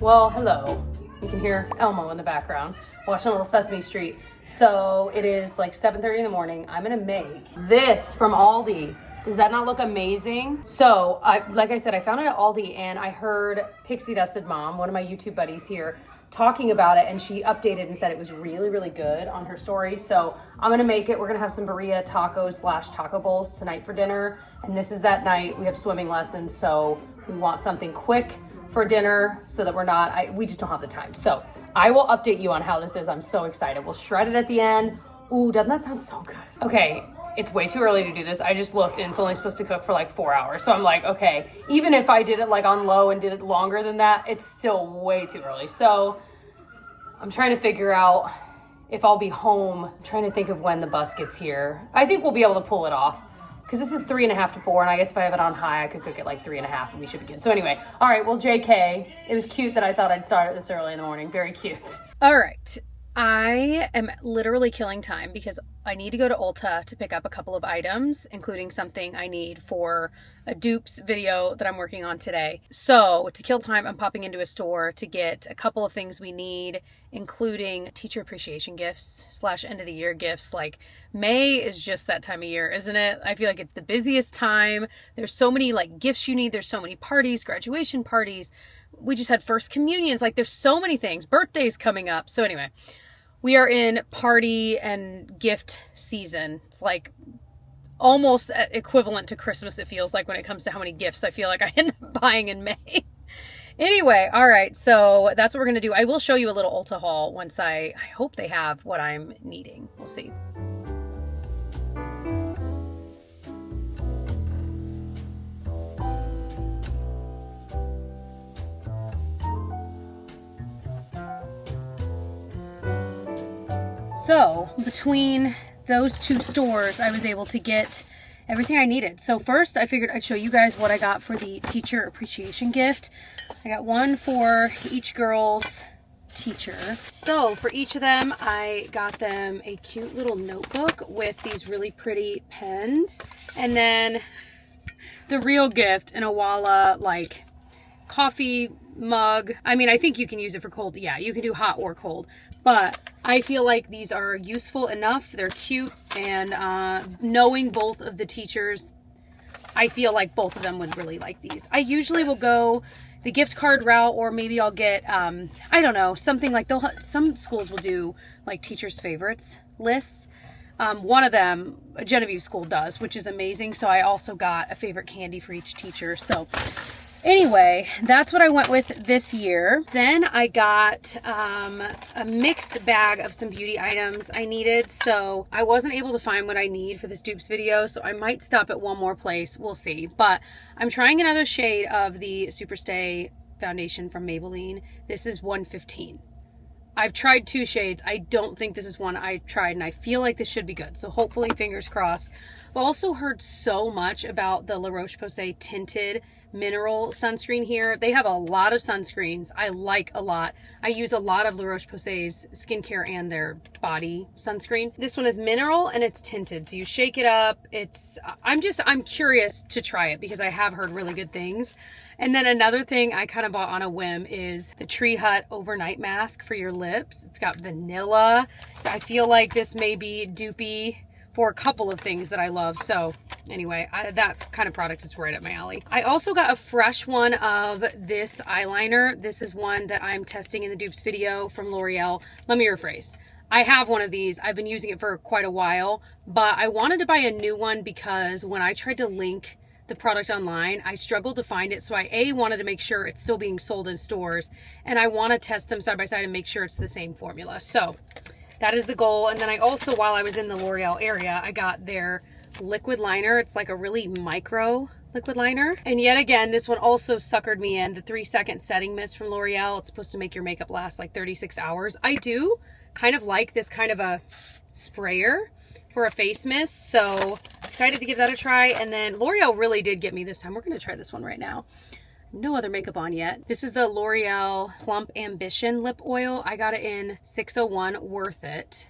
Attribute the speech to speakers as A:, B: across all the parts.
A: Well, hello. You can hear Elmo in the background watching a little Sesame Street. So it is like 7:30 in the morning. I'm gonna make this from Aldi. Does that not look amazing? So, like I said, I found it at Aldi and I heard Pixie Dusted Mom, one of my YouTube buddies here, talking about it, and she updated and said it was really, really good on her story. So I'm gonna make it. We're gonna have some Birria tacos / taco bowls tonight for dinner. And this is that night. We have swimming lessons, so we want something quick for dinner so that we just don't have the time. So I will update you on how this is. I'm so excited. We'll shred it at the end. Ooh, doesn't that sound so good? Okay, it's way too early to do this. I just looked and it's only supposed to cook for like 4 hours. So I'm like, okay, even if I did it like on low and did it longer than that, it's still way too early. So I'm trying to figure out if I'll be home. I'm trying to think of when the bus gets here. I think we'll be able to pull it off because this is 3.5 to 4. And I guess if I have it on high, I could cook it like 3.5 and we should be good. So anyway, all right, well, JK, it was cute that I thought I'd start it this early in the morning. Very cute. All right. I am literally killing time because I need to go to Ulta to pick up a couple of items, including something I need for a dupes video that I'm working on today. So to kill time, I'm popping into a store to get a couple of things we need, including teacher appreciation gifts / end of the year gifts. Like May is just that time of year, isn't it? I feel like it's the busiest time. There's so many like gifts you need. There's so many parties, graduation parties. We just had first communions. Like there's so many things, birthdays coming up. So anyway, we are in party and gift season. It's like almost equivalent to Christmas, it feels like, when it comes to how many gifts I feel like I end up buying in May. Anyway, all right, so that's what we're going to do. I will show you a little Ulta haul once I hope they have what I'm needing. We'll see. So between those two stores, I was able to get everything I needed. So first, I figured I'd show you guys what I got for the teacher appreciation gift. I got one for each girl's teacher. So for each of them, I got them a cute little notebook with these really pretty pens. And then the real gift, an Awala like coffee mug. I mean, I think you can use it for cold. Yeah, you can do hot or cold. But I feel like these are useful enough. They're cute, and knowing both of the teachers, I feel like both of them would really like these. I usually will go the gift card route, or maybe I'll get, I don't know, something like some schools will do like teachers' favorites lists. One of them, a Genevieve school does, which is amazing. So I also got a favorite candy for each teacher. So anyway, that's what I went with this year. Then I got a mixed bag of some beauty items I needed. So I wasn't able to find what I need for this dupes video, so I might stop at one more place. We'll see. But I'm trying another shade of the Superstay foundation from Maybelline. This is 115. I've tried 2 shades. I don't think this is one I tried, and I feel like this should be good. So hopefully, fingers crossed. I've also heard so much about the La Roche-Posay tinted mineral sunscreen here. They have a lot of sunscreens I like a lot. I use a lot of La Roche-Posay's skincare and their body sunscreen. This one is mineral and it's tinted, so you shake it up. I'm curious to try it because I have heard really good things. And then another thing I kind of bought on a whim is the Tree Hut overnight mask for your lips. It's got vanilla. I feel like this may be dupey for a couple of things that I love. So anyway, that kind of product is right up my alley. I also got a fresh one of this eyeliner. This is one that I'm testing in the dupes video from L'Oreal. Let me rephrase. I have one of these. I've been using it for quite a while, but I wanted to buy a new one because when I tried to link the product online, I struggled to find it. So I wanted to make sure it's still being sold in stores, and I want to test them side by side and make sure it's the same formula. So that is the goal. And then I also, while I was in the L'Oreal area, I got their liquid liner. It's like a really micro liquid liner. And yet again, this one also suckered me in. The 3-second setting mist from L'Oreal. It's supposed to make your makeup last like 36 hours. I do kind of like this kind of a sprayer for a face mist. So excited to give that a try. And then L'Oreal really did get me this time. We're going to try this one right now. No other makeup on yet. This is the L'Oreal Plump Ambition Lip Oil. I got it in 601, worth it.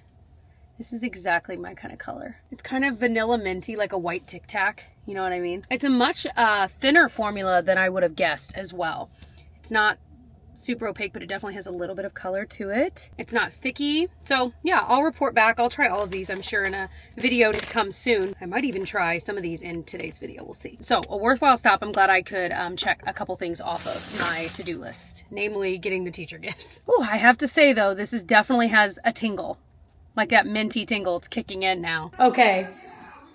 A: This is exactly my kind of color. It's kind of vanilla minty, like a white Tic Tac. You know what I mean? It's a much thinner formula than I would have guessed as well. It's not super opaque, but it definitely has a little bit of color to it. It's not sticky. So yeah, I'll report back. I'll try all of these, I'm sure, in a video to come soon. I might even try some of these in today's video. We'll see. So a worthwhile stop. I'm glad I could check a couple things off of my to-do list, namely getting the teacher gifts. Oh, I have to say though, this definitely has a tingle. Like that minty tingle. It's kicking in now. Okay,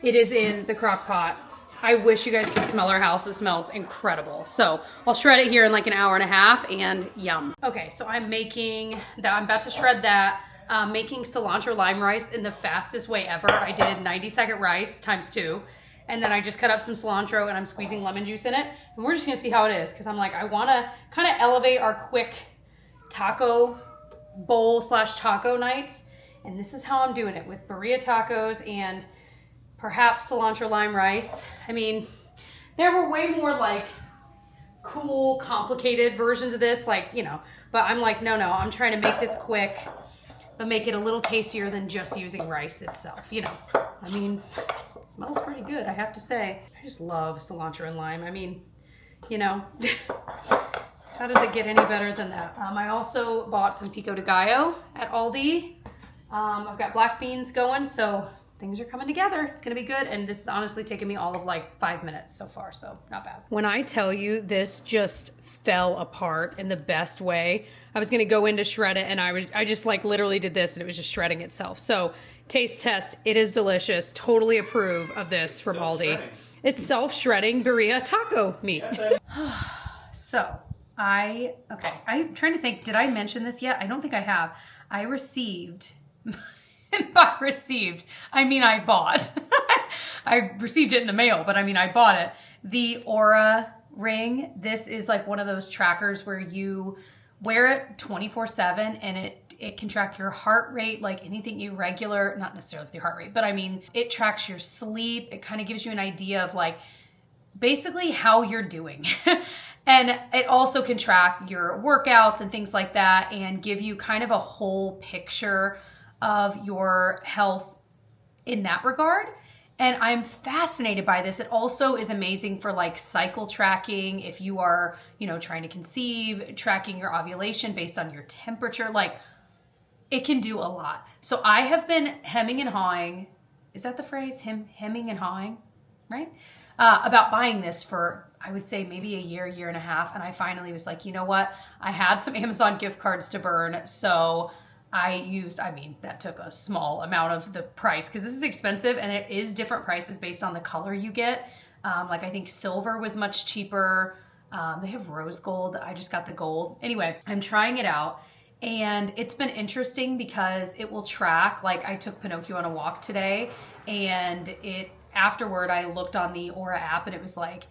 A: it is in the crock pot. I wish you guys could smell our house. It smells incredible. So I'll shred it here in like an hour and a half and yum. Okay, so I'm making that. I'm about to shred that. Making cilantro lime rice in the fastest way ever. I did 90-second rice times 2. And then I just cut up some cilantro and I'm squeezing lemon juice in it. And we're just gonna see how it is. Cause I'm like, I wanna kind of elevate our quick taco bowl / taco nights. And this is how I'm doing it with birria tacos and perhaps cilantro lime rice. I mean, there were way more like cool, complicated versions of this, like, you know, but I'm like, no, I'm trying to make this quick, but make it a little tastier than just using rice itself, you know. I mean, it smells pretty good, I have to say. I just love cilantro and lime. I mean, you know, how does it get any better than that? I also bought some pico de gallo at Aldi. I've got black beans going, so things are coming together. It's gonna be good. And this has honestly taken me all of like 5 minutes so far, so not bad. When I tell you this just fell apart in the best way, I was gonna go in to shred it and I just like literally did this and it was just shredding itself. So taste test, it is delicious. Totally approve of this from Aldi. It's self-shredding birria taco meat. So I'm trying to think, did I mention this yet? I don't think I have. I received, and by received, I mean I bought. I received it in the mail, but I mean I bought it. The Oura Ring. This is like one of those trackers where you wear it 24/7 and it can track your heart rate, like anything irregular, not necessarily with your heart rate, but I mean, it tracks your sleep. It kind of gives you an idea of like basically how you're doing. And it also can track your workouts and things like that and give you kind of a whole picture of your health in that regard. And I'm fascinated by this. It also is amazing for like cycle tracking. If you are, you know, trying to conceive, tracking your ovulation based on your temperature, like it can do a lot. So I have been hemming and hawing. Is that the phrase? Hemming and hawing, right? About buying this for, I would say maybe a year and a half. And I finally was like, you know what? I had some Amazon gift cards to burn. So that took a small amount of the price because this is expensive and it is different prices based on the color you get. Like I think silver was much cheaper. They have rose gold. I just got the gold. Anyway, I'm trying it out and it's been interesting because it will track, like I took Pinocchio on a walk today and afterward I looked on the Oura app and it was like,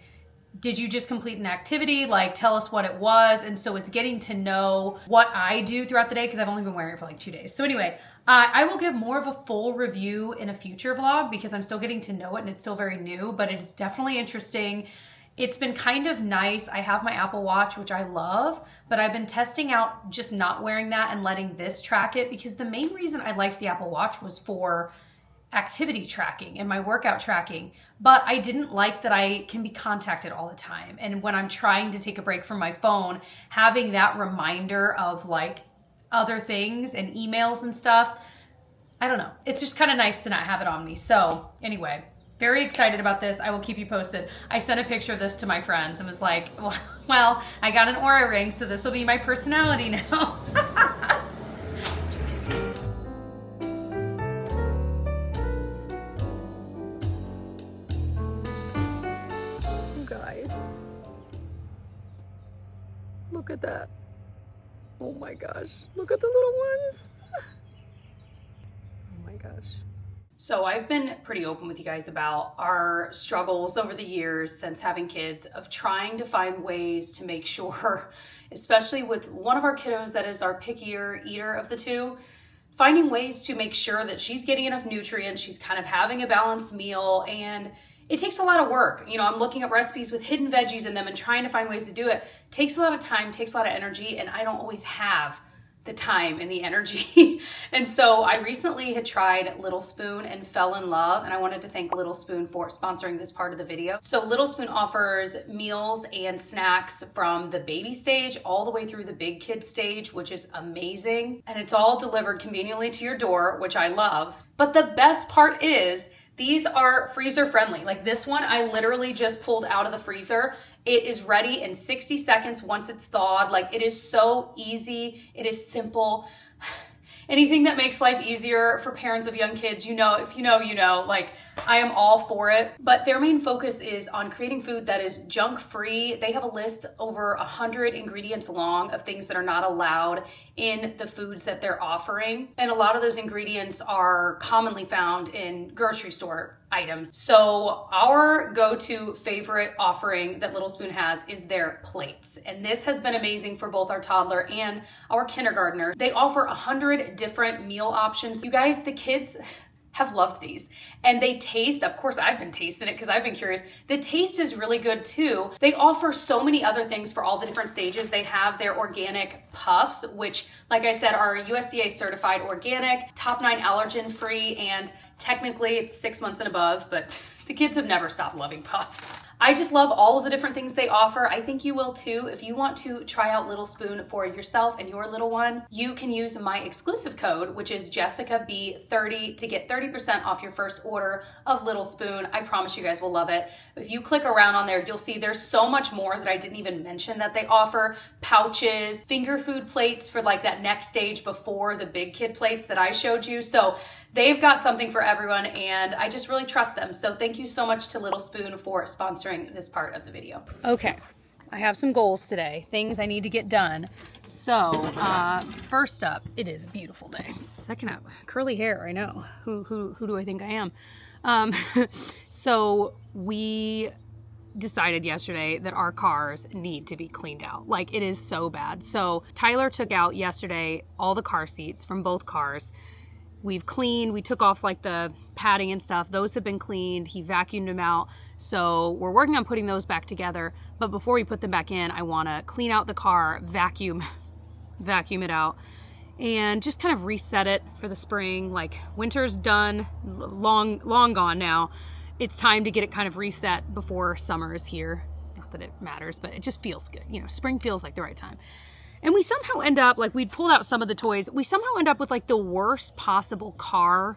A: did you just complete an activity? Like, tell us what it was. And so it's getting to know what I do throughout the day because I've only been wearing it for like 2 days. So anyway, I will give more of a full review in a future vlog because I'm still getting to know it and it's still very new, but it's definitely interesting. It's been kind of nice. I have my Apple Watch, which I love, but I've been testing out just not wearing that and letting this track it because the main reason I liked the Apple Watch was for activity tracking and my workout tracking, but I didn't like that I can be contacted all the time. And when I'm trying to take a break from my phone, having that reminder of like other things and emails and stuff, I don't know. It's just kind of nice to not have it on me. So anyway, very excited about this. I will keep you posted. I sent a picture of this to my friends and was like, well, I got an Oura Ring, so this will be my personality now. Look at that. Oh my gosh. Look at the little ones. Oh my gosh. So I've been pretty open with you guys about our struggles over the years since having kids of trying to find ways to make sure, especially with one of our kiddos that is our pickier eater of the two, finding ways to make sure that she's getting enough nutrients, she's kind of having a balanced meal, and it takes a lot of work. You know, I'm looking at recipes with hidden veggies in them and trying to find ways to do it. Takes a lot of time, takes a lot of energy, and I don't always have the time and the energy. And so I recently had tried Little Spoon and fell in love, and I wanted to thank Little Spoon for sponsoring this part of the video. So Little Spoon offers meals and snacks from the baby stage all the way through the big kid stage, which is amazing. And it's all delivered conveniently to your door, which I love. But the best part is these are freezer friendly. Like this one, I literally just pulled out of the freezer. It is ready in 60 seconds once it's thawed. Like it is so easy. It is simple. Anything that makes life easier for parents of young kids, you know, if you know, you know, like I am all for it. But their main focus is on creating food that is junk free. They have a list over 100 ingredients long of things that are not allowed in the foods that they're offering. And a lot of those ingredients are commonly found in grocery store items. So our go-to favorite offering that Little Spoon has is their plates. And this has been amazing for both our toddler and our kindergartner. They offer 100 different meal options. You guys, the kids have loved these, and they taste, of course I've been tasting it because I've been curious. The taste is really good too. They offer so many other things for all the different stages. They have their organic puffs, which like I said, are USDA certified organic, top 9 allergen free, and technically it's 6 months and above, but the kids have never stopped loving puffs. I just love all of the different things they offer. I think you will too. If you want to try out Little Spoon for yourself and your little one, you can use my exclusive code, which is JessicaB30, to get 30% off your first order of Little Spoon. I promise you guys will love it. If you click around on there, you'll see there's so much more that I didn't even mention that they offer. Pouches, finger food plates for like that next stage before the big kid plates that I showed you. So they've got something for everyone, and I just really trust them. So thank you so much to Little Spoon for sponsoring this part of the video. Okay, I have some goals today, things I need to get done. So first up, it is a beautiful day. Second up, curly hair, I know. Who do I think I am? So we decided yesterday that our cars need to be cleaned out. Like it is so bad. So Tyler took out yesterday all the car seats from both cars. We've cleaned, we took off like the padding and stuff. Those have been cleaned. He vacuumed them out. So we're working on putting those back together. But before we put them back in, I want to clean out the car, vacuum it out, and just kind of reset it for the spring. Like winter's done, long gone now. It's time to get it kind of reset before summer is here. Not that it matters, but it just feels good. You know, spring feels like the right time. And we somehow end up, like we'd pulled out some of the toys, we somehow end up with like the worst possible car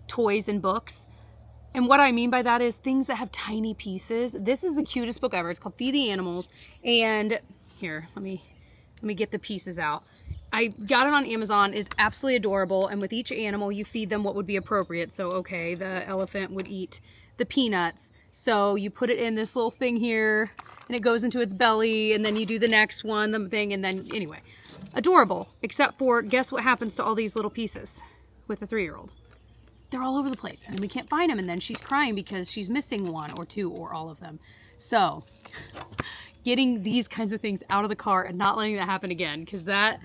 A: toys and books. And what I mean by that is things that have tiny pieces. This is the cutest book ever. It's called Feed the Animals. And here, let me get the pieces out. I got it on Amazon. It's absolutely adorable. And with each animal, you feed them what would be appropriate. So, okay, the elephant would eat the peanuts. So you put it in this little thing here, and it goes into its belly, and then you do the next one, the thing, and then, anyway. Adorable, except for, guess what happens to all these little pieces with a 3-year-old? They're all over the place, and we can't find them, and then she's crying because she's missing one or two or all of them. So, getting these kinds of things out of the car and not letting that happen again, because that,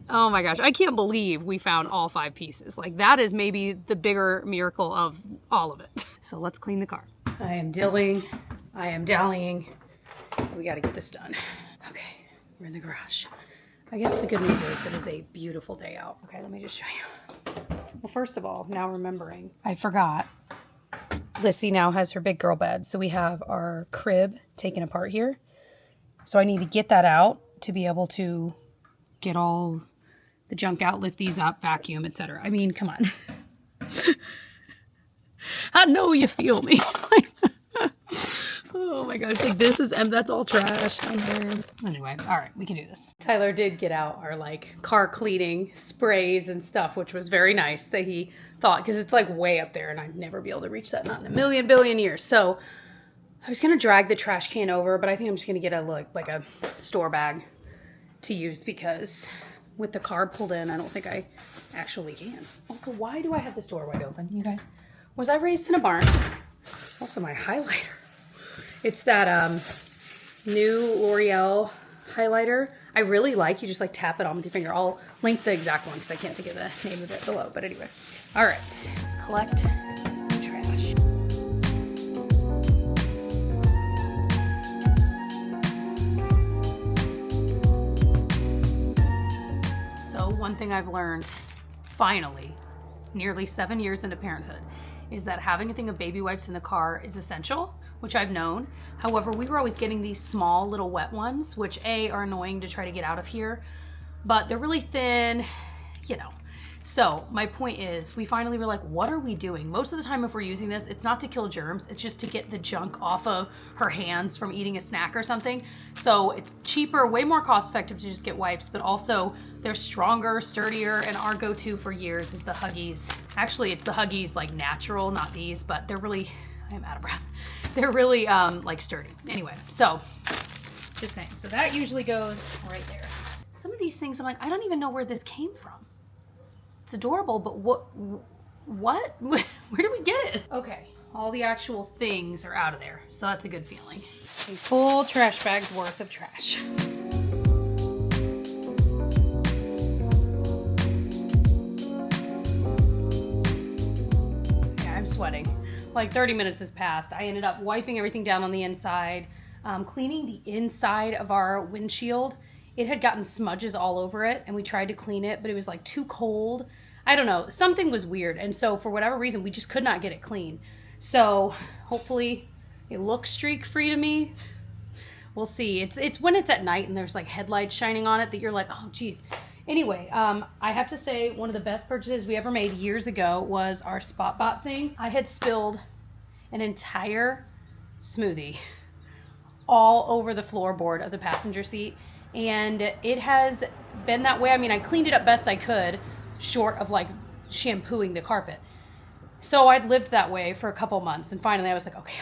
A: oh my gosh, I can't believe we found all 5 pieces. Like, that is maybe the bigger miracle of all of it. So let's clean the car. I am dallying. We got to get this done. Okay, we're in the garage. I guess the good news is it is a beautiful day out. Okay, let me just show you. Well, first of all, now remembering, I forgot. Lissy now has her big girl bed. So we have our crib taken apart here. So I need to get that out to be able to get all the junk out, lift these up, vacuum, etc. I mean, come on. I know you feel me. Oh my gosh, like this is, and that's all trash down there. Anyway, all right, we can do this. Tyler did get out our like car cleaning sprays and stuff, which was very nice that he thought, because it's like way up there and I'd never be able to reach that, not in a million billion years. So I was gonna drag the trash can over, but I think I'm just gonna get a like a store bag to use, because with the car pulled in, I don't think I actually can. Also, why do I have this door wide open, you guys? Was I raised in a barn? Also, my highlighter. It's that new L'Oreal highlighter. I really like. You just like tap it on with your finger. I'll link the exact one because I can't think of the name of it below. But anyway, all right, let's collect some trash. So one thing I've learned, finally, nearly 7 years into parenthood, is that having a thing of baby wipes in the car is essential, which I've known. However, we were always getting these small little wet ones, which are annoying to try to get out of here, but they're really thin, you know. So my point is, we finally were like, what are we doing? Most of the time if we're using this, it's not to kill germs, it's just to get the junk off of her hands from eating a snack or something. So it's cheaper, way more cost effective to just get wipes, but also they're stronger, sturdier, and our go-to for years is the Huggies. Actually, it's the Huggies like natural, not these, but they're really, I'm out of breath. They're really like sturdy. Anyway, so just saying. So that usually goes right there. Some of these things I'm like, I don't even know where this came from. It's adorable, but what? Where did we get it? Okay, all the actual things are out of there, so that's a good feeling. A full trash bag's worth of trash. Yeah, I'm sweating. Like 30 minutes has passed. I ended up wiping everything down on the inside, cleaning the inside of our windshield. It had gotten smudges all over it, and we tried to clean it, but it was like too cold. I don't know, something was weird. And so for whatever reason, we just could not get it clean. So hopefully it looks streak free to me. We'll see. It's when it's at night and there's like headlights shining on it that you're like, oh geez. Anyway, I have to say one of the best purchases we ever made years ago was our Spot Bot thing. I had spilled an entire smoothie all over the floorboard of the passenger seat. And it has been that way. I mean, I cleaned it up best I could, short of like shampooing the carpet. So I'd lived that way for a couple months, and finally I was like, okay,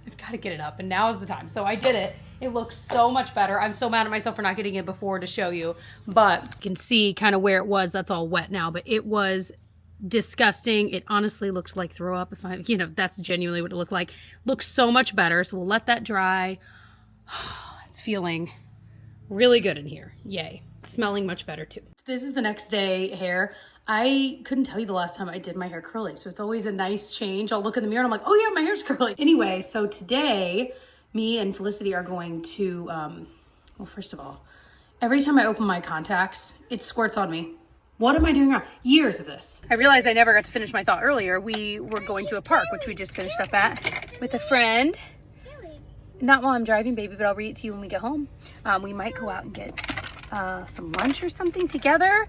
A: I've got to get it up, and now is the time. So I did it. It looks so much better. I'm so mad at myself for not getting it before to show you, but you can see kind of where it was. That's all wet now, but it was disgusting. It honestly looked like throw up. If I, you know, that's genuinely what it looked like. Looks so much better. So we'll let that dry. It's feeling really good in here. Yay. Smelling much better too. This is the next day hair. I couldn't tell you the last time I did my hair curly, so it's always a nice change. I'll look in the mirror and I'm like, oh yeah, my hair's curly. Anyway, so today, me and Felicity are going to, well, first of all, every time I open my contacts, it squirts on me. What am I doing wrong? Years of this. I realized I never got to finish my thought earlier. We were going to a park, which we just finished up at, with a friend. Not while I'm driving, baby, but I'll read it to you when we get home. We might go out and get some lunch or something together,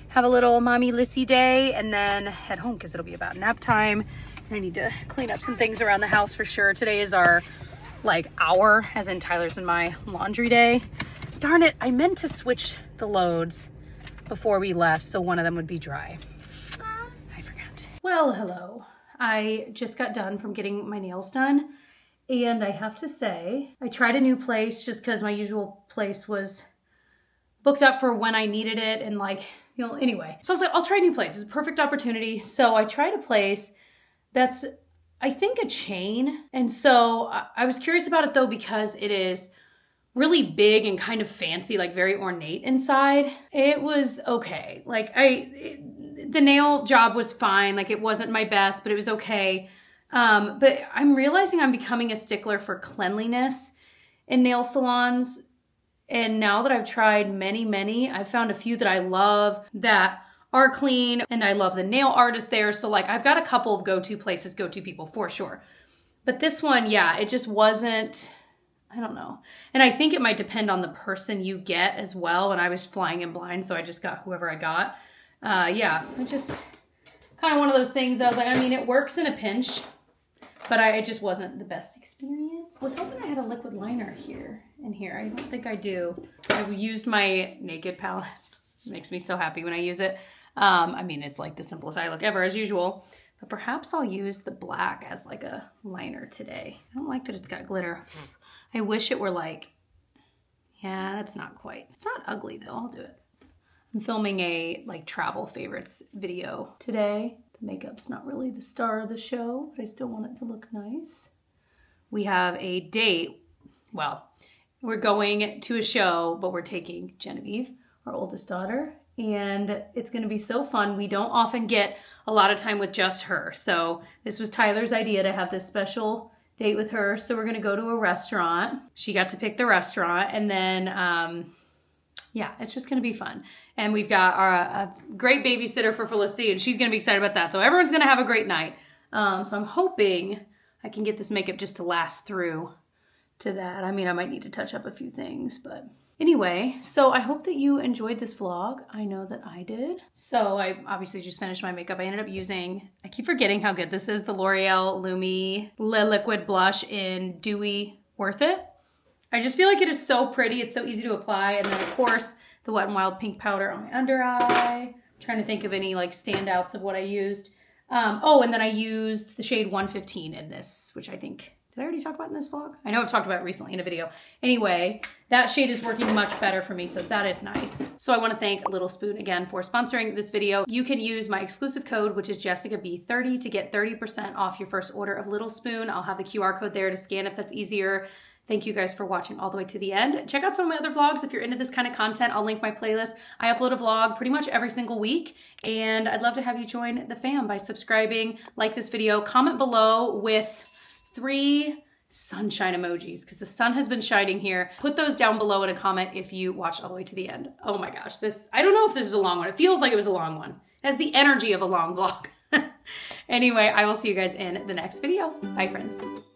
A: have a little mommy Lissy day, and then head home because it'll be about nap time. I need to clean up some things around the house for sure. Today is our like hour, as in Tyler's and my laundry day. Darn it, I meant to switch the loads before we left so one of them would be dry. I forgot. Well, hello. I just got done from getting my nails done. And I have to say, I tried a new place just because my usual place was booked up for when I needed it. And like, you know, anyway. So I was like, I'll try a new place. It's a perfect opportunity. So I tried a place that's, I think, a chain. And so I was curious about it though, because it is really big and kind of fancy, like very ornate inside. It was okay. Like the nail job was fine. Like it wasn't my best, but it was okay. But I'm realizing I'm becoming a stickler for cleanliness in nail salons. And now that I've tried many, I've found a few that I love that are clean, and I love the nail artist there. So like I've got a couple of go-to places, go-to people for sure. But this one, yeah, it just wasn't, I don't know. And I think it might depend on the person you get as well. And I was flying in blind, so I just got whoever I got. Yeah, I just kind of one of those things that I was like, I mean, it works in a pinch. But it just wasn't the best experience. I was hoping I had a liquid liner here and here. I don't think I do. I used my Naked palette. It makes me so happy when I use it. I mean, it's like the simplest eye look ever as usual. But perhaps I'll use the black as like a liner today. I don't like that it's got glitter. I wish it were like, yeah, that's not quite. It's not ugly though, I'll do it. I'm filming a like travel favorites video today. The makeup's not really the star of the show, but I still want it to look nice. We have a date. Well, we're going to a show, but we're taking Genevieve, our oldest daughter, and it's going to be so fun. We don't often get a lot of time with just her. So this was Tyler's idea to have this special date with her. So we're going to go to a restaurant. She got to pick the restaurant, and then yeah, it's just going to be fun. And we've got a great babysitter for Felicity, and she's gonna be excited about that. So everyone's gonna have a great night. So I'm hoping I can get this makeup just to last through to that. I mean, I might need to touch up a few things, but anyway, so I hope that you enjoyed this vlog. I know that I did. So I obviously just finished my makeup. I ended up using, I keep forgetting how good this is, the L'Oreal Lumi Liquid Blush in Dewy Worth It. I just feel like it is so pretty. It's so easy to apply. And then of course, the Wet n Wild pink powder on my under eye. I'm trying to think of any like standouts of what I used. Oh, and then I used the shade 115 in this, which I think, did I already talk about in this vlog? I know I've talked about it recently in a video. Anyway, that shade is working much better for me, so that is nice. So I want to thank Little Spoon again for sponsoring this video. You can use my exclusive code, which is JessicaB30, to get 30% off your first order of Little Spoon. I'll have the QR code there to scan if that's easier. Thank you guys for watching all the way to the end. Check out some of my other vlogs if you're into this kind of content. I'll link my playlist. I upload a vlog pretty much every single week, and I'd love to have you join the fam by subscribing, like this video, comment below with 3 sunshine emojis because the sun has been shining here. Put those down below in a comment if you watched all the way to the end. Oh my gosh, I don't know if this is a long one. It feels like it was a long one. It has the energy of a long vlog. Anyway, I will see you guys in the next video. Bye, friends.